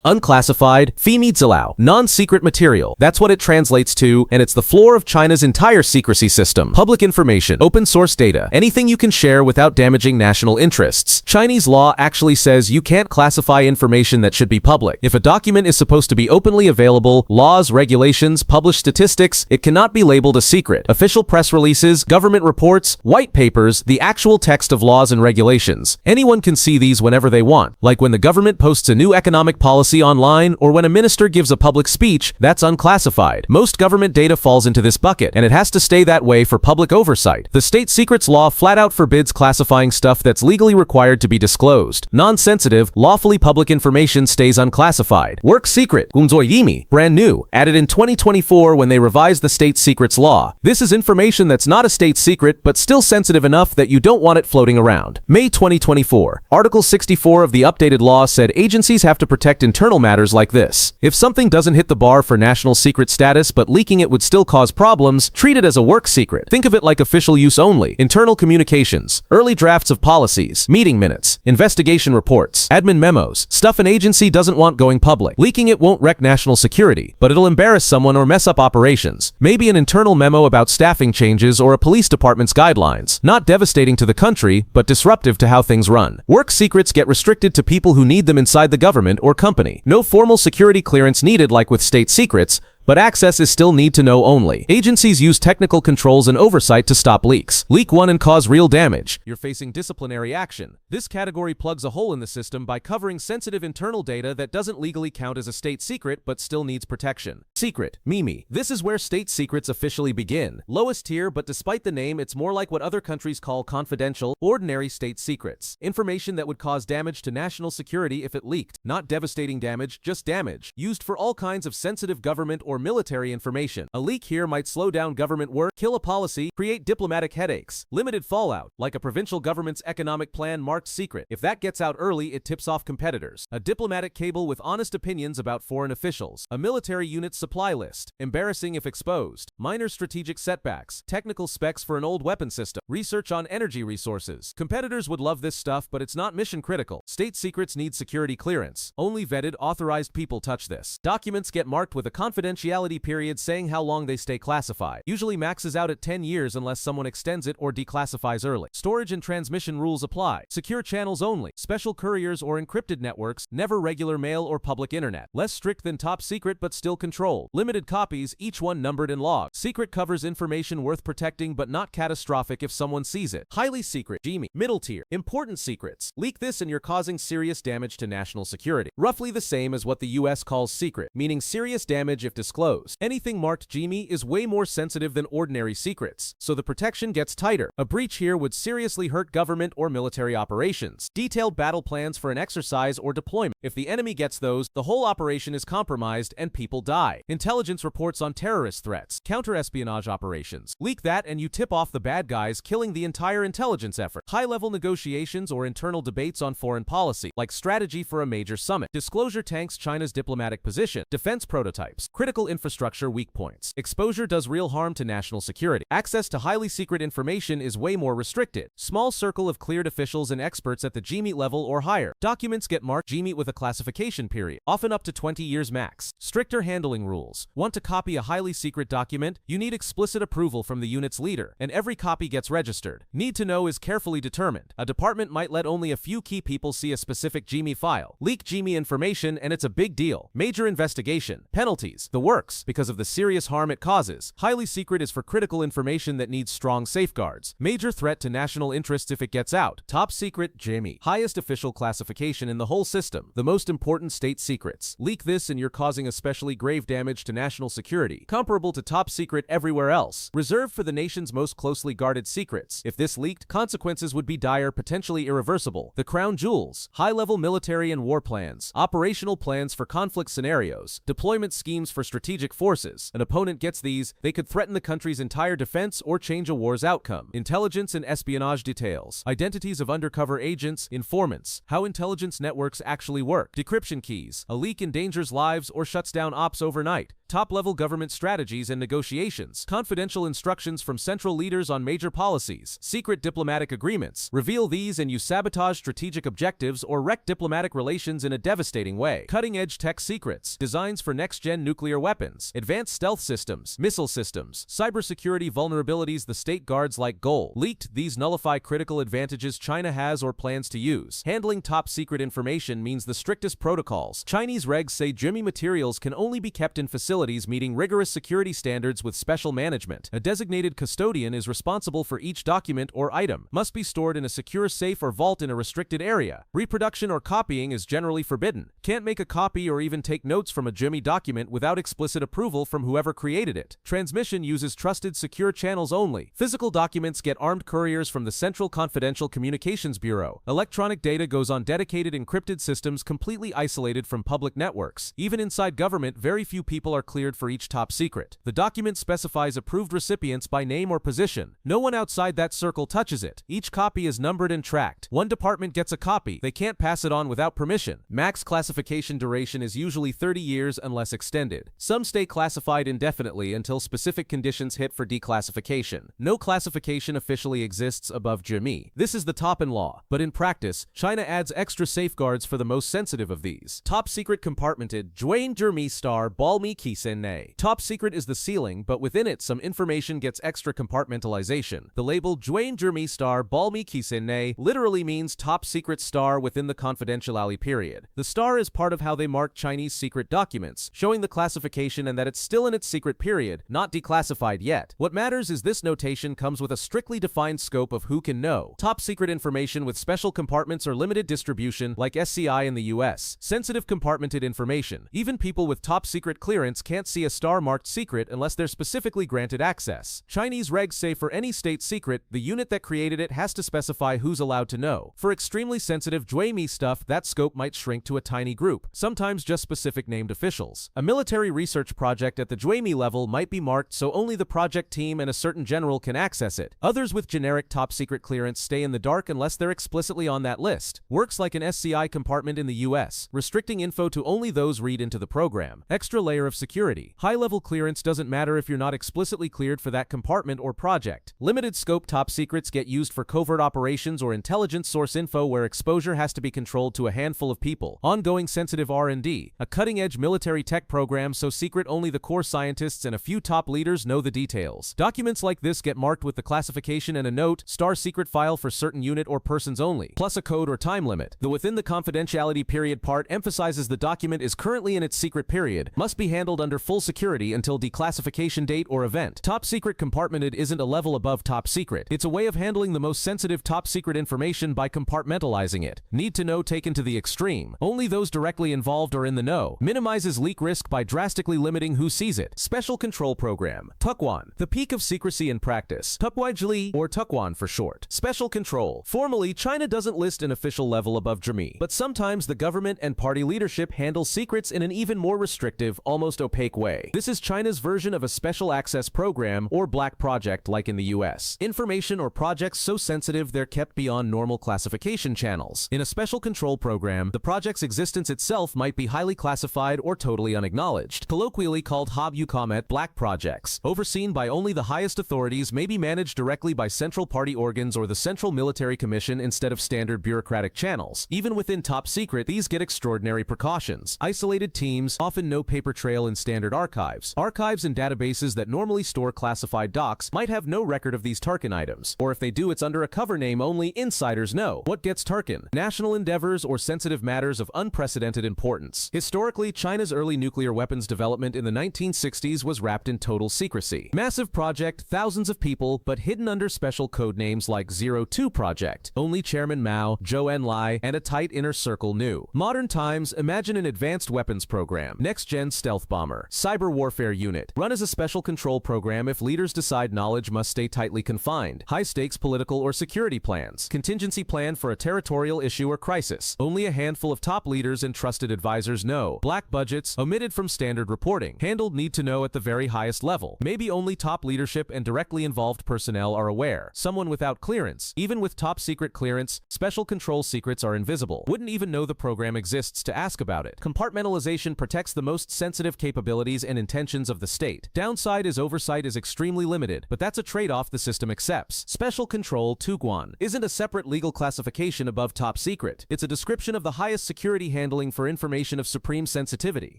Unclassified, Fimizilau, non-secret material. That's what it translates to, and it's the floor of China's entire secrecy system. Public information, open source data, anything you can share without damaging national interests. Chinese law actually says you can't classify information that should be public. If a document is supposed to be openly available, laws, regulations, published statistics, it cannot be labeled a secret. Official press releases, government reports, white papers, the actual text of laws and regulations. Anyone can see these whenever they want. Like when the government posts a new economic policy online, or when a minister gives a public speech, that's unclassified. Most government data falls into this bucket, and it has to stay that way for public oversight. The state secrets law flat out forbids classifying stuff that's legally required to be disclosed. Non-sensitive, lawfully public information stays unclassified. Work secret, Yimi, brand new, added in 2024 when they revised the state secrets law. This is information that's not a state secret, but still sensitive enough that you don't want it floating around. May 2024, Article 64 of the updated law said agencies have to protect internal matters like this. If something doesn't hit the bar for national secret status but leaking it would still cause problems, treat it as a work secret. Think of it like official use only. Internal communications, early drafts of policies, meeting minutes, investigation reports, admin memos, stuff an agency doesn't want going public. Leaking it won't wreck national security, but it'll embarrass someone or mess up operations. Maybe an internal memo about staffing changes or a police department's guidelines. Not devastating to the country, but disruptive to how things run. Work secrets get restricted to people who need them inside the government or company. No formal security clearance needed like with state secrets, but access is still need to know only. Agencies use technical controls and oversight to stop leaks. Leak one and cause real damage. You're facing disciplinary action. This category plugs a hole in the system by covering sensitive internal data that doesn't legally count as a state secret but still needs protection. Secret, Mimi. This is where state secrets officially begin. Lowest tier, but despite the name, it's more like what other countries call confidential, ordinary state secrets. Information that would cause damage to national security if it leaked. Not devastating damage, just damage. Used for all kinds of sensitive government or military information. A leak here might slow down government work, kill a policy, create diplomatic headaches. Limited fallout, like a provincial government's economic plan marked secret. If that gets out early, it tips off competitors. A diplomatic cable with honest opinions about foreign officials. A military unit's supply list. Embarrassing if exposed. Minor strategic setbacks. Technical specs for an old weapon system. Research on energy resources. Competitors would love this stuff, but it's not mission critical. State secrets need security clearance. Only vetted, authorized people touch this. Documents get marked with a confidentiality period saying how long they stay classified. Usually maxes out at 10 years unless someone extends it or declassifies early. Storage and transmission rules apply. Secure channels only. Special couriers or encrypted networks, never regular mail or public internet. Less strict than top secret but still controlled. Limited copies, each one numbered and logged. Secret covers information worth protecting but not catastrophic if someone sees it. Highly secret, Jimmy. Middle tier. Important secrets. Leak this and you're causing serious damage to national security. Roughly the same as what the US calls secret, meaning serious damage if disclosed. Anything marked Jimmy is way more sensitive than ordinary secrets, so the protection gets tighter. A breach here would seriously hurt government or military operations. Detailed battle plans for an exercise or deployment. If the enemy gets those, the whole operation is compromised and people die. Intelligence reports on terrorist threats, counter-espionage operations. Leak that and you tip off the bad guys, killing the entire intelligence effort. High-level negotiations or internal debates on foreign policy, like strategy for a major summit. Disclosure tanks China's diplomatic position. Defense prototypes. Critical infrastructure weak points. Exposure does real harm to national security. Access to highly secret information is way more restricted. Small circle of cleared officials and experts at the GMET level or higher. Documents get marked GMET with a classification period, often up to 20 years max. Stricter handling rules. Want to copy a highly secret document? You need explicit approval from the unit's leader, and every copy gets registered. Need to know is carefully determined. A department might let only a few key people see a specific GMET file. Leak GMET information and it's a big deal. Major investigation. Penalties. The works, because of the serious harm it causes. Highly secret is for critical information that needs strong safeguards. Major threat to national interests if it gets out. Top secret, GMET. Highest official classification in the whole system. The most important state secrets. Leak this and you're causing especially grave damage to national security. Comparable to top secret everywhere else. Reserved for the nation's most closely guarded secrets. If this leaked, consequences would be dire, potentially irreversible. The crown jewels. High-level military and war plans. Operational plans for conflict scenarios. Deployment schemes for strategic forces. An opponent gets these, they could threaten the country's entire defense or change a war's outcome. Intelligence and espionage details. Identities of undercover agents, informants. How intelligence networks actually work. Decryption keys. A leak endangers lives or shuts down ops overnight. top-level government strategies and negotiations, confidential instructions from central leaders on major policies, secret diplomatic agreements. Reveal these and you sabotage strategic objectives or wreck diplomatic relations in a devastating way. Cutting-edge tech secrets, designs for next-gen nuclear weapons, advanced stealth systems, missile systems, cybersecurity vulnerabilities the state guards like gold. Leaked, these nullify critical advantages China has or plans to use. Handling top-secret information means the strictest protocols. Chinese regs say Jimmy materials can only be kept in facilities meeting rigorous security standards with special management. A designated custodian is responsible for each document or item. Must be stored in a secure safe or vault in a restricted area. Reproduction or copying is generally forbidden. Can't make a copy or even take notes from a Jimmy document without explicit approval from whoever created it. Transmission uses trusted secure channels only. Physical documents get armed couriers from the Central Confidential Communications Bureau. Electronic data goes on dedicated encrypted systems completely isolated from public networks. Even inside government, very few people are cleared for each top secret. The document specifies approved recipients by name or position. No one outside that circle touches it. Each copy is numbered and tracked. One department gets a copy. They can't pass it on without permission. Max classification duration is usually 30 years unless extended. Some stay classified indefinitely until specific conditions hit for declassification. No classification officially exists above Jimmy. This is the top-in law, but in practice, China adds extra safeguards for the most sensitive of these. Top secret compartmented, Juan Jermi star Balmi Kisenne. Top secret is the ceiling, but within it some information gets extra compartmentalization. The label Juan Jermi star Balmi Kisenne literally means top secret star within the confidentiality period. The star is part of how they mark Chinese secret documents, showing the classification and that it's still in its secret period, not declassified yet. What matters is this notation comes with a strictly defined scope of who can know. Top secret information with special compartments or limited distribution like SCI in the US. Sensitive compartmented information. Even people with top secret clearance can't see a star marked secret unless they're specifically granted access. Chinese regs say for any state secret, the unit that created it has to specify who's allowed to know. For extremely sensitive Juemi stuff, that scope might shrink to a tiny group, sometimes just specific named officials. A military research project at the Juemi level might be marked so only the project team and a certain general can access it. Others with generic top secret clearance stay in the dark unless they're explicitly on that list. Works like an SCI compartment in the US, restricting info to only those read into the program. Extra layer of security. High-level clearance doesn't matter if you're not explicitly cleared for that compartment or project. Limited scope top secrets get used for covert operations or intelligence source info where exposure has to be controlled to a handful of people. Ongoing sensitive R&D. A cutting-edge military tech program so secret only the core scientists and a few top leaders know the details. Documents like this get marked with the classification and a note, star secret file for certain unit or persons only, plus a code or time limit. The within the confidentiality period part emphasizes the document is currently in its secret period, must be handled under full security until declassification date or event. Top secret compartmented isn't a level above top secret. It's a way of handling the most sensitive top secret information by compartmentalizing it. Need to know taken to the extreme. Only those directly involved are in the know. Minimizes leak risk by drastically limiting who sees it. Special control program. Tukwan. The peak of secrecy in practice. Tukwaijli, or Tukwan for short. Special control. Formally, China doesn't list an official level above Jimmy, but sometimes the government and party leadership handle secrets in an even more restrictive, almost opaque way. This is China's version of a special access program or black project like in the US. Information or projects so sensitive they're kept beyond normal classification channels. In a special control program, the project's existence itself might be highly classified or totally unacknowledged. Colloquially called Hob-Ucomet black projects, overseen by only the highest authorities, may be managed directly by central party organs or the Central Military Commission instead of standard bureaucratic channels. Even within top secret, these get extraordinary precautions. Isolated teams, often no paper trail in standard archives. Archives and databases that normally store classified docs might have no record of these Tarkin items, or if they do, it's under a cover name only insiders know. What gets Tarkin? National endeavors or sensitive matters of unprecedented importance. Historically, China's early nuclear weapons development in the 1960s was wrapped in total secrecy. Massive project, thousands of people, but hidden under special code names like 02 Project. Only Chairman Mao, Zhou Enlai, and a tight inner circle knew. Modern times, imagine an advanced weapons program. Next-gen stealth bomber. Cyber warfare unit. Run as a special control program if leaders decide knowledge must stay tightly confined. High-stakes political or security plans. Contingency plan for a territorial issue or crisis. Only a handful of top leaders and trusted advisors know. Black budgets, omitted from standard reporting. Handled need to know at the very highest level. Maybe only top leadership and directly involved personnel are aware. Someone without clearance. Even with top secret clearance, special control secrets are invisible. Wouldn't even know the program exists to ask about it. Compartmentalization protects the most sensitive capabilities capabilities and intentions of the state. Downside is oversight is extremely limited, but that's a trade-off the system accepts. Special Control Tuguan isn't a separate legal classification above top secret. It's a description of the highest security handling for information of supreme sensitivity.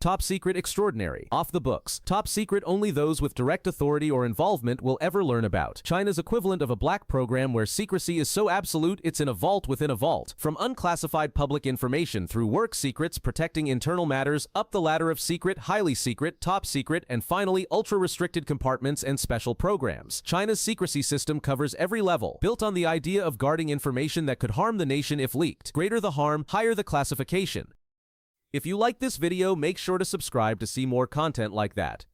Top secret extraordinary. Off the books. Top secret only those with direct authority or involvement will ever learn about. China's equivalent of a black program where secrecy is so absolute it's in a vault within a vault. From unclassified public information through work secrets protecting internal matters, up the ladder of secret, highly secret, top secret, and finally ultra-restricted compartments and special programs. China's secrecy system covers every level, built on the idea of guarding information that could harm the nation if leaked. Greater the harm, higher the classification. If you like this video, make sure to subscribe to see more content like that.